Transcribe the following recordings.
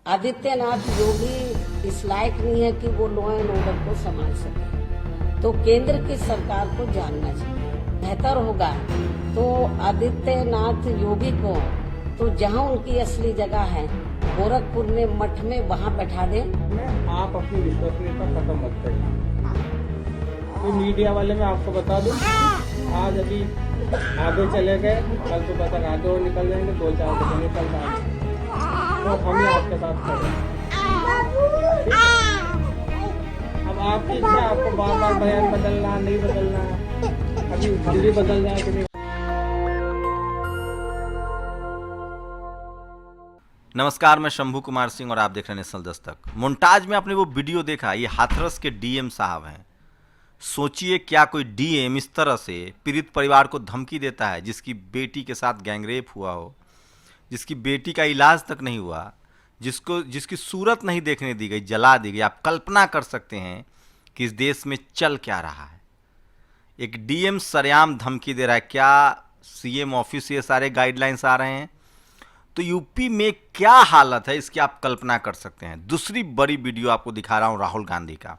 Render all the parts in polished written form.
आदित्यनाथ योगी इस लायक नहीं है कि वो लॉ एंड ऑर्डर को संभाल सके, तो केंद्र की सरकार को जानना चाहिए। बेहतर होगा तो आदित्यनाथ योगी को तो जहां उनकी असली जगह है गोरखपुर में मठ में वहां बैठा दें। आप अपनी विश्वसनीयता खत्म मत करिए। तो मीडिया वाले मैं आपको बता दूं, आज अभी आगे चले गए, कल सुबह तक आगे और निकल जाएंगे, 2-4 बजे निकल जाएंगे, तो हम ही आपके साथ खड़े हैं। अब आपकी इच्छा, आपको बार बार बयान बदलना नहीं बदलना, अभी हम भी बदल जाए कि नहीं। नमस्कार, मैं शंभू कुमार सिंह और आप देख रहे हैं नेशनल दस्तक। मोन्टाज में आपने वो वीडियो देखा, ये हाथरस के डीएम साहब हैं। सोचिए क्या कोई डीएम इस तरह से पीड़ित परिवार को धमकी देता है, जिसकी बेटी के साथ गैंगरेप हुआ हो, जिसकी बेटी का इलाज तक नहीं हुआ, जिसकी सूरत नहीं देखने दी गई, जला दी गई। आप कल्पना कर सकते हैं कि इस देश में चल क्या रहा है। एक डीएम सरेआम धमकी दे रहा है। क्या सीएम ऑफिस से ये सारे गाइडलाइंस आ रहे हैं? तो यूपी में क्या हालत है इसकी आप कल्पना कर सकते हैं। दूसरी बड़ी वीडियो आपको दिखा रहा हूं राहुल गांधी का।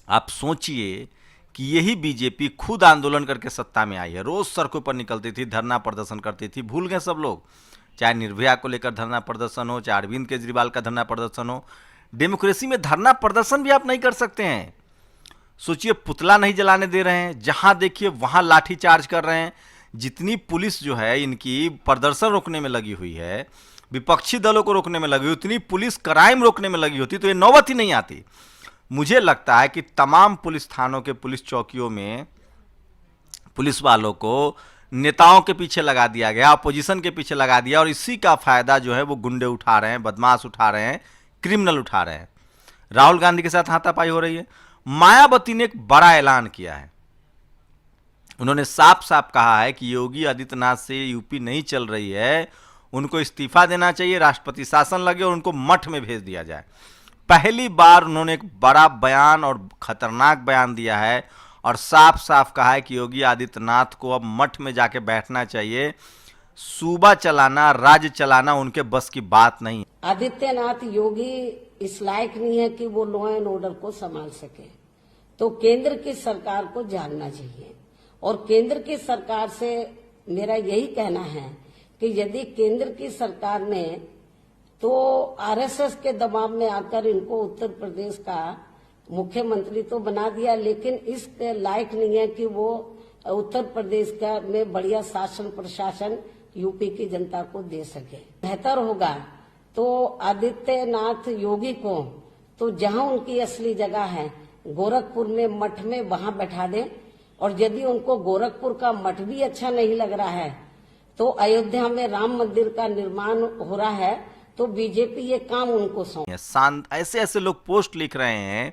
आप सोचिए कि यही बीजेपी खुद आंदोलन करके सत्ता में आई है। रोज सड़कों पर निकलती थी, धरना प्रदर्शन करती थी। भूल गए सब लोग, चाहे निर्भया को लेकर धरना प्रदर्शन हो, चाहे अरविंद केजरीवाल का धरना प्रदर्शन हो। डेमोक्रेसी में धरना प्रदर्शन भी आप नहीं कर सकते हैं। सोचिए, पुतला नहीं जलाने दे रहे हैं, जहां देखिए वहां लाठी चार्ज कर रहे हैं। जितनी पुलिस जो है इनकी प्रदर्शन रोकने में लगी हुई है, विपक्षी दलों को रोकने में लगी हुई, उतनी पुलिस क्राइम रोकने में लगी होती तो ये नौबत ही नहीं आती। मुझे लगता है कि तमाम पुलिस थानों के पुलिस चौकियों में पुलिस वालों को नेताओं के पीछे लगा दिया गया, अपोजिशन के पीछे लगा दिया, और इसी का फायदा जो है वो गुंडे उठा रहे हैं, बदमाश उठा रहे हैं, क्रिमिनल उठा रहे हैं। राहुल गांधी के साथ हाथापाई हो रही है। मायावती ने एक बड़ा ऐलान किया है। उन्होंने साफ साफ कहा है कि योगी आदित्यनाथ से यूपी नहीं चल रही है, उनको इस्तीफा देना चाहिए, राष्ट्रपति शासन लगे और उनको मठ में भेज दिया जाए। पहली बार उन्होंने एक बड़ा बयान और खतरनाक बयान दिया है और साफ साफ कहा है कि योगी आदित्यनाथ को अब मठ में जाके बैठना चाहिए। सूबा चलाना, राज्य चलाना उनके बस की बात नहीं। आदित्यनाथ योगी इस लायक नहीं है कि वो लॉ एंड ऑर्डर को संभाल सके, तो केंद्र की सरकार को जानना चाहिए। और केंद्र की सरकार से मेरा यही कहना है कि यदि केंद्र की सरकार ने तो आरएसएस के दबाव में आकर इनको उत्तर प्रदेश का मुख्यमंत्री तो बना दिया, लेकिन इस लायक नहीं है कि वो उत्तर प्रदेश का में बढ़िया शासन प्रशासन यूपी की जनता को दे सके। बेहतर होगा तो आदित्यनाथ योगी को तो जहां उनकी असली जगह है गोरखपुर में मठ में वहां बैठा दें। और यदि उनको गोरखपुर का मठ भी अच्छा नहीं लग रहा है तो अयोध्या में राम मंदिर का निर्माण हो रहा है, तो बीजेपी ये काम उनको सौंप। ऐसे ऐसे लोग पोस्ट लिख रहे हैं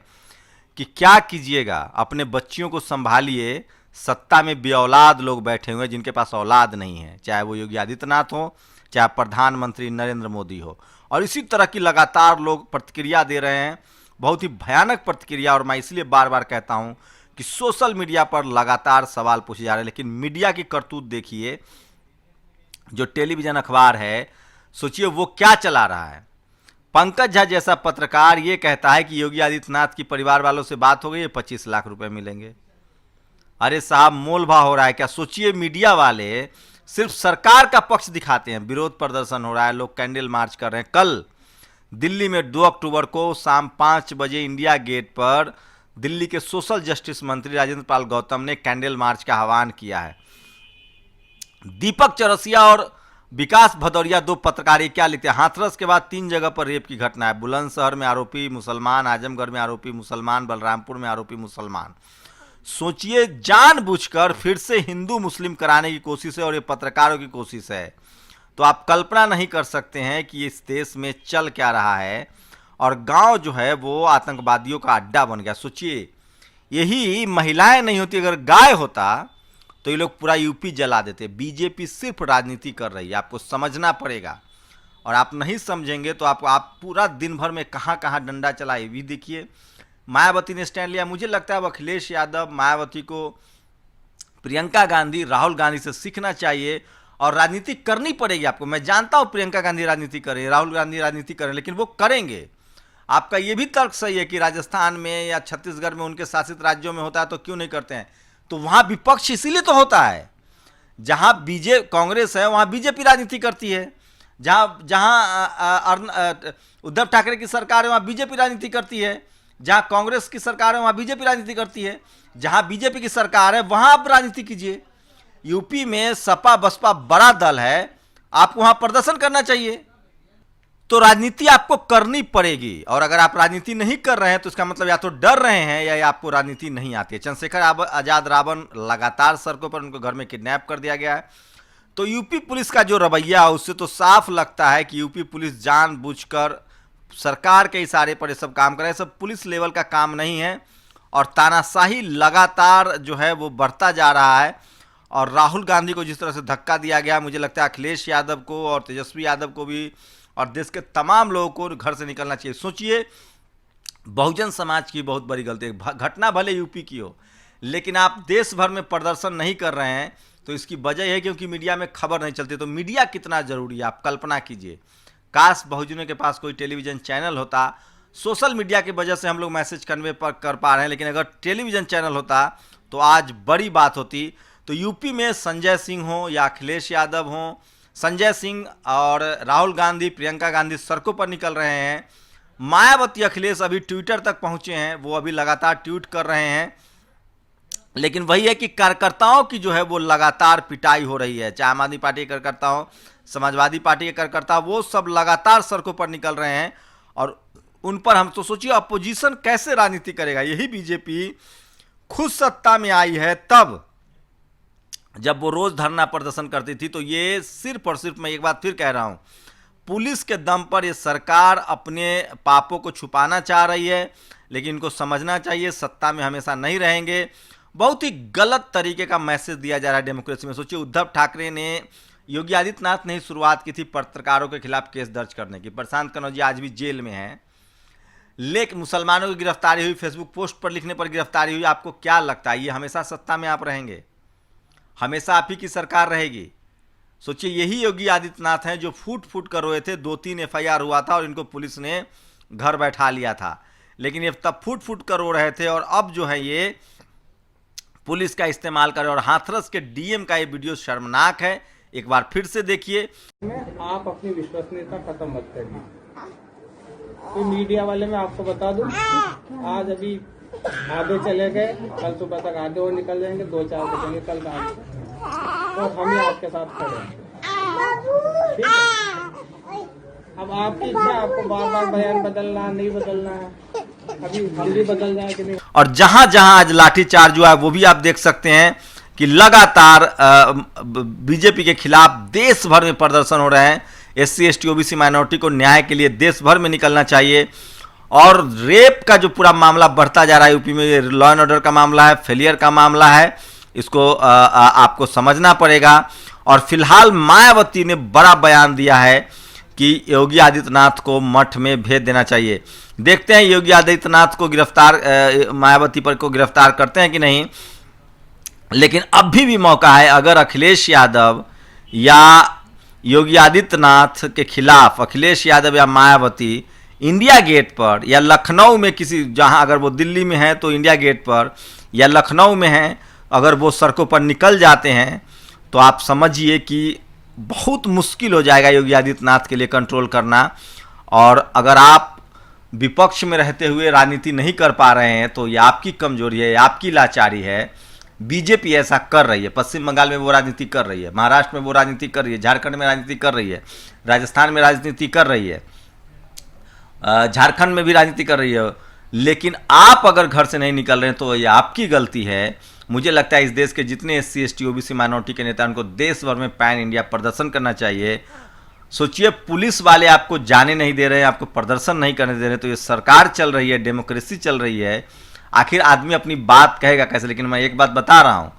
कि क्या कीजिएगा, अपने बच्चियों को संभालिए, सत्ता में बेऔलाद लोग बैठे हुए हैं जिनके पास औलाद नहीं है, चाहे वो योगी आदित्यनाथ हो, चाहे प्रधानमंत्री नरेंद्र मोदी हो। और इसी तरह की लगातार लोग प्रतिक्रिया दे रहे हैं, बहुत ही भयानक प्रतिक्रिया। और मैं इसलिए बार बार कहता हूं कि सोशल मीडिया पर लगातार सवाल पूछे जा रहे हैं, लेकिन मीडिया की करतूत देखिए। जो टेलीविजन अखबार है, सोचिए वो क्या चला रहा है। पंकज झा जैसा पत्रकार ये कहता है कि योगी आदित्यनाथ की परिवार वालों से बात हो गई है, 25 लाख रुपए मिलेंगे। अरे साहब, मोल भाव हो रहा है क्या? सोचिए, मीडिया वाले सिर्फ सरकार का पक्ष दिखाते हैं। विरोध प्रदर्शन हो रहा है, लोग कैंडल मार्च कर रहे हैं। कल दिल्ली में 2 अक्टूबर को शाम 5 बजे इंडिया गेट पर दिल्ली के सोशल जस्टिस मंत्री राजेंद्र पाल गौतम ने कैंडल मार्च का आह्वान किया है। दीपक चौरसिया और विकास भदौरिया 2 पत्रकार क्या लिखते हैं? हाथरस के बाद 3 जगह पर रेप की घटना है। बुलंदशहर में आरोपी मुसलमान, आजमगढ़ में आरोपी मुसलमान, बलरामपुर में आरोपी मुसलमान। सोचिए, जानबूझकर फिर से हिंदू मुस्लिम कराने की कोशिश है और ये पत्रकारों की कोशिश है। तो आप कल्पना नहीं कर सकते हैं कि इस देश में चल क्या रहा है। और गांव जो है वो आतंकवादियों का अड्डा बन गया। सोचिए, यही महिलाएं नहीं होती, अगर गाय होता तो ये लोग पूरा यूपी जला देते। बीजेपी सिर्फ राजनीति कर रही है, आपको समझना पड़ेगा। और आप नहीं समझेंगे तो आप पूरा दिन भर में कहां कहां डंडा चलाए भी देखिए। मायावती ने स्टैंड लिया। मुझे लगता है अब अखिलेश यादव, मायावती को प्रियंका गांधी, राहुल गांधी से सीखना चाहिए और राजनीति करनी पड़ेगी आपको। मैं जानता हूं प्रियंका गांधी राजनीति करें, राहुल गांधी राजनीति करें, लेकिन वो करेंगे। आपका ये भी तर्क सही है कि राजस्थान में या छत्तीसगढ़ में उनके शासित राज्यों में होता है तो क्यों नहीं करते हैं। तो वहां विपक्ष इसीलिए तो होता है, जहां कांग्रेस है वहां बीजेपी राजनीति करती है, जहां उद्धव ठाकरे की सरकार है वहां बीजेपी राजनीति करती है, जहां कांग्रेस की सरकार है वहां बीजेपी राजनीति करती है, जहां बीजेपी की सरकार है वहां आप राजनीति कीजिए। यूपी में सपा बसपा बड़ा दल है, आपको वहां प्रदर्शन करना चाहिए। तो राजनीति आपको करनी पड़ेगी, और अगर आप राजनीति नहीं कर रहे हैं तो इसका मतलब या तो डर रहे हैं या आपको राजनीति नहीं आती है। चंद्रशेखर आजाद रावण लगातार सड़कों पर, उनको घर में किडनैप कर दिया गया है। तो यूपी पुलिस का जो रवैया है उससे तो साफ लगता है कि यूपी पुलिस जानबूझकर सरकार के इशारे पर ये सब काम कर रहे हैं। सब पुलिस लेवल का काम नहीं है, और तानाशाही लगातार जो है वो बढ़ता जा रहा है। और राहुल गांधी को जिस तरह से धक्का दिया गया, मुझे लगता है अखिलेश यादव को और तेजस्वी यादव को भी और देश के तमाम लोगों को घर से निकलना चाहिए। सोचिए, बहुजन समाज की बहुत बड़ी गलती है। घटना भले यूपी की हो, लेकिन आप देश भर में प्रदर्शन नहीं कर रहे हैं तो इसकी वजह है क्योंकि मीडिया में खबर नहीं चलती। तो मीडिया कितना ज़रूरी है आप कल्पना कीजिए। काश बहुजनों के पास कोई टेलीविज़न चैनल होता। सोशल मीडिया की वजह से हम लोग मैसेज कन्वे कर पा रहे हैं, लेकिन अगर टेलीविज़न चैनल होता तो आज बड़ी बात होती। तो यूपी में संजय सिंह हो या अखिलेश यादव हो, संजय सिंह और राहुल गांधी, प्रियंका गांधी सड़कों पर निकल रहे हैं। मायावती, अखिलेश अभी ट्विटर तक पहुंचे हैं, वो अभी लगातार ट्वीट कर रहे हैं। लेकिन वही है कि कार्यकर्ताओं की जो है वो लगातार पिटाई हो रही है। चाहे आम आदमी पार्टी के कार्यकर्ता हो, समाजवादी पार्टी के कार्यकर्ता, वो सब लगातार सड़कों पर निकल रहे हैं। और उन पर हम तो सोचिए अपोजिशन कैसे राजनीति करेगा। यही बीजेपी खुद सत्ता में आई है तब जब वो रोज धरना प्रदर्शन करती थी। तो ये सिर्फ और सिर्फ, मैं एक बात फिर कह रहा हूं, पुलिस के दम पर ये सरकार अपने पापों को छुपाना चाह रही है। लेकिन इनको समझना चाहिए सत्ता में हमेशा नहीं रहेंगे। बहुत ही गलत तरीके का मैसेज दिया जा रहा है डेमोक्रेसी में। सोचिए, उद्धव ठाकरे ने, योगी आदित्यनाथ ने ही शुरुआत की थी पत्रकारों के खिलाफ केस दर्ज करने की। प्रशांत कनौजी आज भी जेल में हैं, लेकिन मुसलमानों की गिरफ्तारी हुई, फेसबुक पोस्ट पर लिखने पर गिरफ्तारी हुई। आपको क्या लगता है ये हमेशा सत्ता में आप रहेंगे? हमेशा आप ही की सरकार रहेगी? सोचिए, यही योगी आदित्यनाथ हैं जो फूट फूट कर रोए थे। 2-3 FIR हुआ था और इनको पुलिस ने घर बैठा लिया था, लेकिन ये तब फूट फूट कर रो रहे थे। और अब जो है ये पुलिस का इस्तेमाल कर रहे हैं। और हाथरस के DM का ये वीडियो शर्मनाक है, एक बार फिर से देखिए। आप अपनी विश्वसनीयता खत्म मत करिए। तो मीडिया वाले मैं आपको बता दूं, आज अभी आधे चले गए, कल सुबह तक आधे और निकल जाएंगे, 2-4 बजेंगे कल रात को, और हम ही आपके साथ खड़े हैं। ठीक है? अब आपकी इच्छा, आपको बार बार बयान बदलना नहीं बदलना है, अभी जल्दी बदल जाए कि नहीं। और जहां जहां आज लाठीचार्ज हुआ है वो भी आप देख सकते हैं कि लगातार बीजेपी के खिलाफ देश भर में प्रदर्शन हो रहे हैं। SC ST OBC माइनॉरिटी को न्याय के लिए देश भर में निकलना चाहिए। और रेप का जो पूरा मामला बढ़ता जा रहा है यूपी में, ये लॉ एंड ऑर्डर का मामला है, फेलियर का मामला है, इसको आपको समझना पड़ेगा। और फिलहाल मायावती ने बड़ा बयान दिया है कि योगी आदित्यनाथ को मठ में भेज देना चाहिए। देखते हैं योगी आदित्यनाथ को गिरफ्तार, मायावती पर को गिरफ्तार करते हैं कि नहीं। लेकिन अभी भी मौका है, अगर अखिलेश यादव या योगी आदित्यनाथ के खिलाफ अखिलेश यादव या मायावती इंडिया गेट पर या लखनऊ में किसी, जहां अगर वो दिल्ली में है तो इंडिया गेट पर या लखनऊ में है, अगर वो सड़कों पर निकल जाते हैं तो आप समझिए कि बहुत मुश्किल हो जाएगा योगी आदित्यनाथ के लिए कंट्रोल करना। और अगर आप विपक्ष में रहते हुए राजनीति नहीं कर पा रहे हैं तो ये आपकी कमजोरी है, आपकी लाचारी है। बीजेपी ऐसा कर रही है, पश्चिम बंगाल में वो राजनीति कर रही है, महाराष्ट्र में वो राजनीति कर रही है, झारखंड में राजनीति कर रही है, राजस्थान में राजनीति कर रही है, झारखंड में भी राजनीति कर रही है। लेकिन आप अगर घर से नहीं निकल रहे हैं तो ये आपकी गलती है। मुझे लगता है इस देश के जितने SC ST OBC माइनॉरिटी के नेता, उनको देश भर में पैन इंडिया प्रदर्शन करना चाहिए। सोचिए, पुलिस वाले आपको जाने नहीं दे रहे हैं, आपको प्रदर्शन नहीं करने दे रहे, तो ये सरकार चल रही है, डेमोक्रेसी चल रही है। आखिर आदमी अपनी बात कहेगा कैसे? लेकिन मैं एक बात बता रहा हूँ,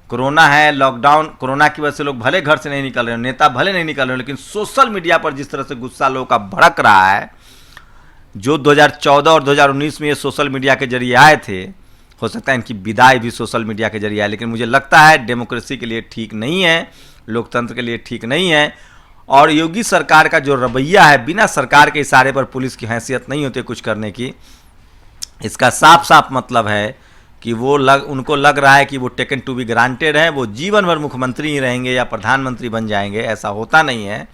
कोरोना है, लॉकडाउन, कोरोना की वजह से लोग भले घर से नहीं निकल रहे हो, नेता भले नहीं निकल रहे हो, लेकिन सोशल मीडिया पर जिस तरह से गुस्सा लोगों का भड़क रहा है, जो 2014 और 2019 में ये सोशल मीडिया के जरिए आए थे, हो सकता है इनकी विदाई भी सोशल मीडिया के जरिए आए। लेकिन मुझे लगता है डेमोक्रेसी के लिए ठीक नहीं है। लोकतंत्र के लिए ठीक नहीं है। और योगी सरकार का जो रवैया है, बिना सरकार के इशारे पर पुलिस की हैसियत नहीं होती कुछ करने की, इसका साफ साफ मतलब है कि उनको लग रहा है कि वो टेकन टू बी ग्रांटेड है, वो जीवन भर मुख्यमंत्री ही रहेंगे या प्रधानमंत्री बन जाएंगे। ऐसा होता नहीं है,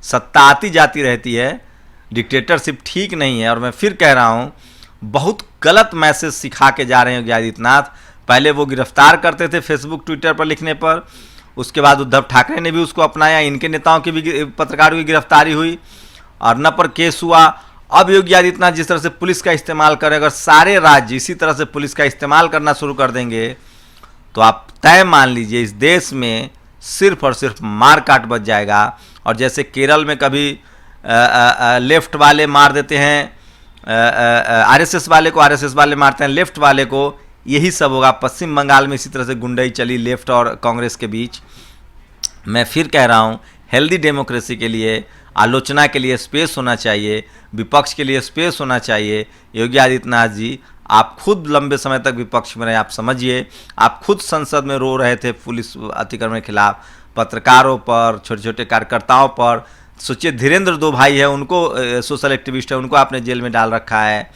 सत्ता आती जाती रहती है, डिक्टेटरशिप ठीक नहीं है। और मैं फिर कह रहा हूँ, बहुत गलत मैसेज सिखा के जा रहे हैं योगी आदित्यनाथ। पहले वो गिरफ्तार करते थे फेसबुक ट्विटर पर लिखने पर, उसके बाद उद्धव ठाकरे ने भी उसको अपनाया, इनके नेताओं की भी पत्रकारों की गिरफ्तारी हुई, अर्नब पर केस हुआ। अब योगी आदित्यनाथ जिस तरह से पुलिस का इस्तेमाल करें, अगर सारे राज्य इसी तरह से पुलिस का इस्तेमाल करना शुरू कर देंगे तो आप तय मान लीजिए इस देश में सिर्फ और सिर्फ मार काट बच जाएगा। और जैसे केरल में कभी लेफ्ट वाले मार देते हैं आरएसएस वाले को, आरएसएस वाले मारते हैं लेफ्ट वाले को, यही सब होगा। पश्चिम बंगाल में इसी तरह से गुंडई चली लेफ्ट और कांग्रेस के बीच। मैं फिर कह रहा हूँ, हेल्दी डेमोक्रेसी के लिए, आलोचना के लिए स्पेस होना चाहिए, विपक्ष के लिए स्पेस होना चाहिए। योगी आदित्यनाथ जी, आप खुद लंबे समय तक विपक्ष में रहे, आप समझिए, आप खुद संसद में रो रहे थे पुलिस अतिक्रमण के खिलाफ, पत्रकारों पर, छोटे छोटे कार्यकर्ताओं पर। सोचिए, धीरेन्द्र दो भाई है, उनको सोशल एक्टिविस्ट है, उनको आपने जेल में डाल रखा है,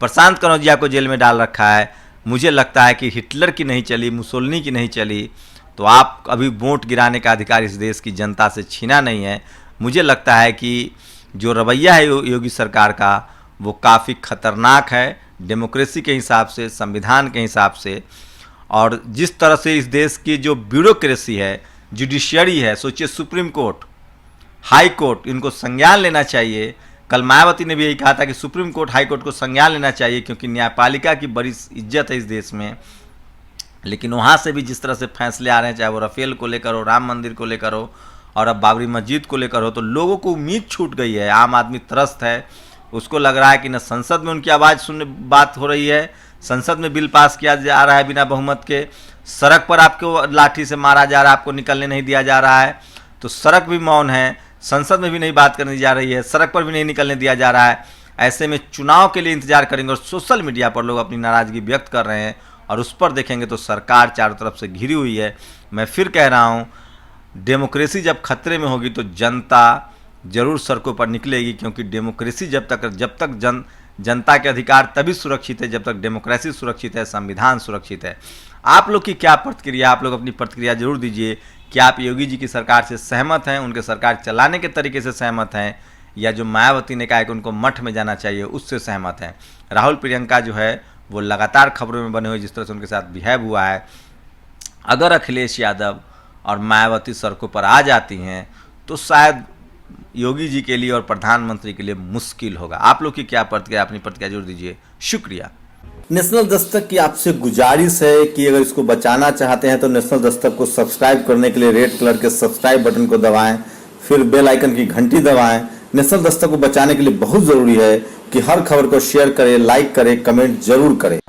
प्रशांत कनौजिया को जेल में डाल रखा है। मुझे लगता है कि हिटलर की नहीं चली, मुसोलिनी की नहीं चली, तो आप अभी वोट गिराने का अधिकार इस देश की जनता से छीना नहीं है। मुझे लगता है कि जो रवैया है योगी सरकार का, वो काफ़ी खतरनाक है डेमोक्रेसी के हिसाब से, संविधान के हिसाब से। और जिस तरह से इस देश की जो ब्यूरोक्रेसी है, जुडिशियरी है, सोचिए सुप्रीम कोर्ट, हाई कोर्ट, इनको संज्ञान लेना चाहिए। कल मायावती ने भी यही कहा था कि सुप्रीम कोर्ट, हाई कोर्ट को संज्ञान लेना चाहिए, क्योंकि न्यायपालिका की बड़ी इज्जत है इस देश में। लेकिन वहाँ से भी जिस तरह से फैसले आ रहे हैं, चाहे वो राफेल को लेकर हो, राम मंदिर को लेकर हो, और अब बाबरी मस्जिद को लेकर हो, तो लोगों को उम्मीद छूट गई है। आम आदमी त्रस्त है, उसको लग रहा है कि न संसद में उनकी आवाज़ सुनने बात हो रही है, संसद में बिल पास किया जा रहा है बिना बहुमत के, सड़क पर आपको लाठी से मारा जा रहा है, आपको निकलने नहीं दिया जा रहा है, तो सड़क भी मौन है, संसद में भी नहीं बात करने जा रही है, सड़क पर भी नहीं निकलने दिया जा रहा है। ऐसे में चुनाव के लिए इंतजार करेंगे और सोशल मीडिया पर लोग अपनी नाराज़गी व्यक्त कर रहे हैं, और उस पर देखेंगे तो सरकार चारों तरफ से घिरी हुई है। मैं फिर कह रहा हूँ, डेमोक्रेसी जब खतरे में होगी तो जनता जरूर सड़कों पर निकलेगी, क्योंकि डेमोक्रेसी जब तक जनता के अधिकार तभी सुरक्षित है जब तक डेमोक्रेसी सुरक्षित है, संविधान सुरक्षित है। आप लोग की क्या प्रतिक्रिया, आप लोग अपनी प्रतिक्रिया जरूर दीजिए। क्या आप योगी जी की सरकार से सहमत हैं, उनके सरकार चलाने के तरीके से सहमत हैं, या जो मायावती ने कहा है कि उनको मठ में जाना चाहिए उससे सहमत हैं? राहुल प्रियंका जो है वो लगातार खबरों में बने हुए, जिस तरह से उनके साथ बिहेव हुआ है, अगर अखिलेश यादव और मायावती सड़कों पर आ जाती हैं तो शायद योगी जी के लिए और प्रधानमंत्री के लिए मुश्किल होगा। आप लोग की क्या प्रतिक्रिया, अपनी प्रतिक्रिया जरूर दीजिए। शुक्रिया। नेशनल दस्तक की आपसे गुजारिश है कि अगर इसको बचाना चाहते हैं तो नेशनल दस्तक को सब्सक्राइब करने के लिए रेड कलर के सब्सक्राइब बटन को दबाएं, फिर बेल आइकन की घंटी दबाएं। नेशनल दस्तक को बचाने के लिए बहुत जरूरी है कि हर खबर को शेयर करें, लाइक करें, कमेंट जरूर करें।